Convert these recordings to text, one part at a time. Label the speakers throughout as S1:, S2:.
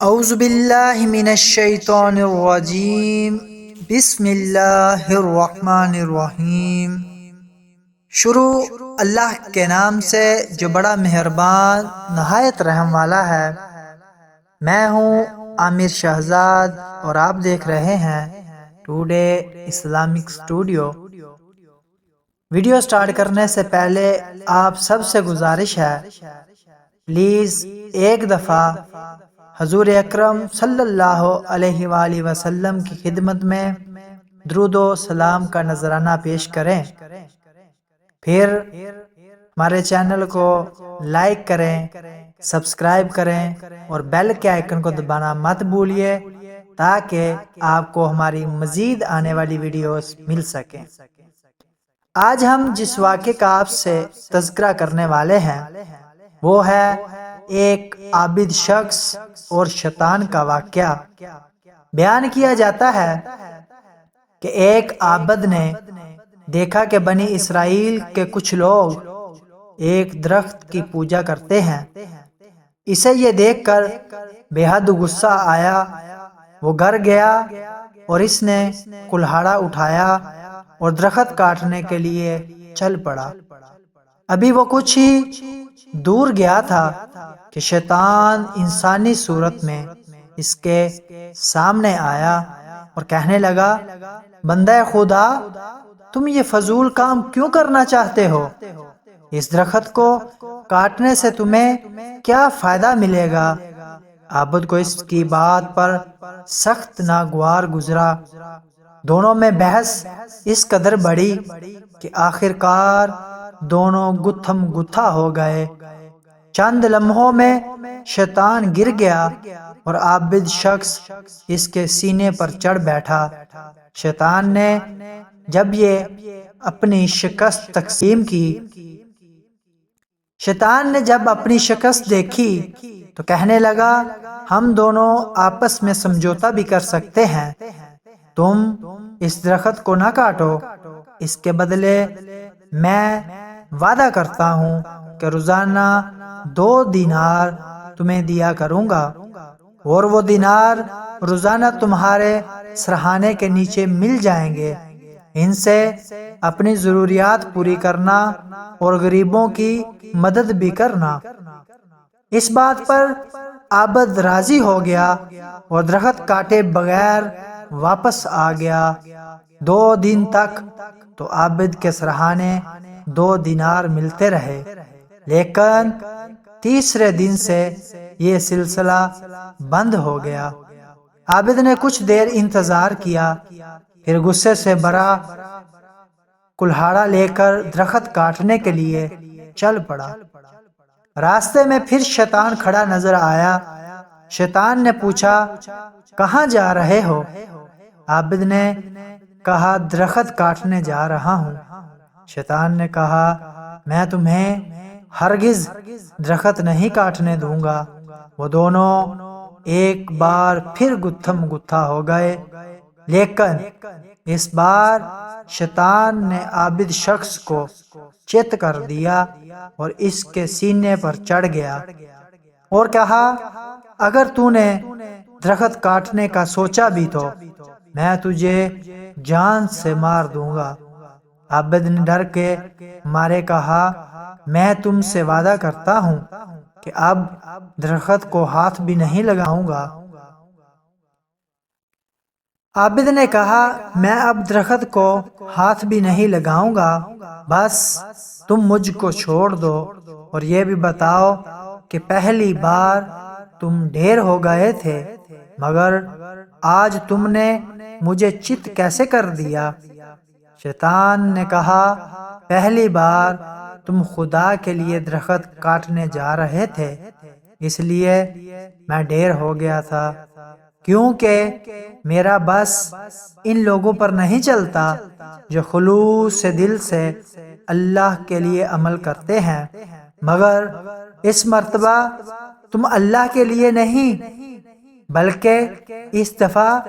S1: اعوذ باللہ من الشیطان الرجیم بسم اللہ الرحمن الرحیم۔ شروع اللہ کے نام سے جو بڑا مہربان نہایت رحم والا ہے۔ میں ہوں عامر شہزاد اور آپ دیکھ رہے ہیں today Islamic studio. Video start کرنے سے پہلے آپ سب سے گزارش ہے، پلیز ایک دفعہ حضور اکرم صلی اللہ علیہ وآلہ وسلم کی خدمت میں درود و سلام کا نذرانہ پیش کریں، پھر ہمارے چینل کو لائک کریں، سبسکرائب کریں اور بیل کے آئیکن کو دبانا مت بھولیے تاکہ آپ کو ہماری مزید آنے والی ویڈیوز مل سکیں۔ آج ہم جس واقعے کا آپ سے تذکرہ کرنے والے ہیں وہ ہے ایک عابد شخص اور شیطان کا واقعہ۔ بیان کیا جاتا ہے کہ ایک عابد نے دیکھا کہ بنی اسرائیل کے کچھ لوگ ایک درخت کی پوجا کرتے ہیں۔ اسے یہ دیکھ کر بے حد غصہ آیا۔ وہ گھر گیا اور اس نے کلہاڑا اٹھایا اور درخت کاٹنے کے لیے چل پڑا۔ ابھی وہ کچھ ہی دور گیا تھا کہ شیطان انسانی صورت میں اس کے سامنے آیا اور کہنے لگا، بندہ خدا، تم یہ فضول کام کیوں کرنا چاہتے ہو؟ اس درخت کو کاٹنے سے تمہیں کیا فائدہ ملے گا؟ عابد کو اس کی بات پر سخت ناگوار گزرا۔ دونوں میں بحث اس قدر بڑھی کہ آخر کار دونوں گتھم گتھا ہو گئے۔ چند لمحوں میں شیطان گر گیا اور عابد شخص اس کے سینے پر چڑھ بیٹھا۔ شیطان نے جب اپنی شکست دیکھی تو کہنے لگا، ہم دونوں آپس میں سمجھوتا بھی کر سکتے ہیں، تم اس درخت کو نہ کاٹو، اس کے بدلے میں وعدہ کرتا ہوں کہ روزانہ 2 دینار تمہیں دیا کروں گا، اور وہ دینار روزانہ تمہارے سرہانے کے نیچے مل جائیں گے۔ ان سے اپنی ضروریات پوری کرنا اور غریبوں کی مدد بھی کرنا۔ اس بات پر عابد راضی ہو گیا اور درخت کاٹے بغیر واپس آ گیا۔ 2 دن تک تو عابد کے سرہانے 2 دینار ملتے رہے، لیکن تیسرے دن سے یہ سلسلہ بند ہو گیا۔ عابد نے کچھ دیر انتظار کیا، پھر غصے سے بھرا کلہاڑا لے کر درخت کاٹنے کے لیے چل پڑا۔ راستے میں پھر شیطان کھڑا نظر آیا۔ شیطان نے پوچھا، کہاں جا رہے ہو؟ عابد نے کہا، درخت کاٹنے جا رہا ہوں۔ شیطان نے کہا، میں تمہیں ہرگز درخت نہیں کاٹنے دوں گا۔ وہ دونوں ایک بار پھر گتھم گتھا ہو گئے، لیکن اس بار شیطان نے عابد شخص کو چت کر دیا اور اس کے سینے پر چڑھ گیا اور کہا، اگر تو نے درخت کاٹنے کا سوچا بھی تو میں تجھے جان سے مار دوں گا۔ عابد نے ڈر کے مارے کہا، میں تم سے وعدہ کرتا ہوں کہ اب درخت کو ہاتھ بھی نہیں لگاؤں گا۔ عابد نے کہا، میں اب درخت کو ہاتھ بھی نہیں لگاؤں گا، بس تم مجھ کو چھوڑ دو اور یہ بھی بتاؤ کہ پہلی بار تم ڈھیر ہو گئے تھے مگر آج تم نے مجھے چت کیسے کر دیا؟ شیطان نے کہا، پہلی بار تم خدا کے لیے درخت کاٹنے جا رہے تھے، اس لیے میں ڈھیر ہو گیا تھا، کیونکہ میرا بس ان لوگوں پر نہیں چلتا جو خلوص دل سے اللہ کے لیے عمل کرتے ہیں، مگر اس مرتبہ تم اللہ کے لیے نہیں بلکہ اس دفعہ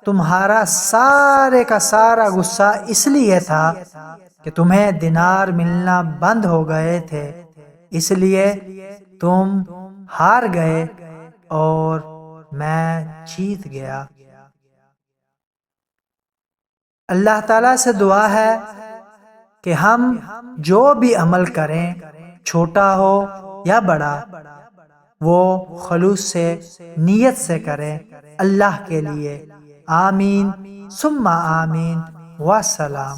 S1: تمہارا سارے کا سارا غصہ اس لیے تھا کہ تمہیں دینار ملنا بند ہو گئے تھے، اس لیے تم ہار گئے اور میں جیت گیا۔ اللہ تعالیٰ سے دعا ہے کہ ہم جو بھی عمل کریں، چھوٹا ہو یا بڑا، وہ خلوص سے، نیت سے کریں اللہ کے لیے۔ آمین ثم آمین، والسلام۔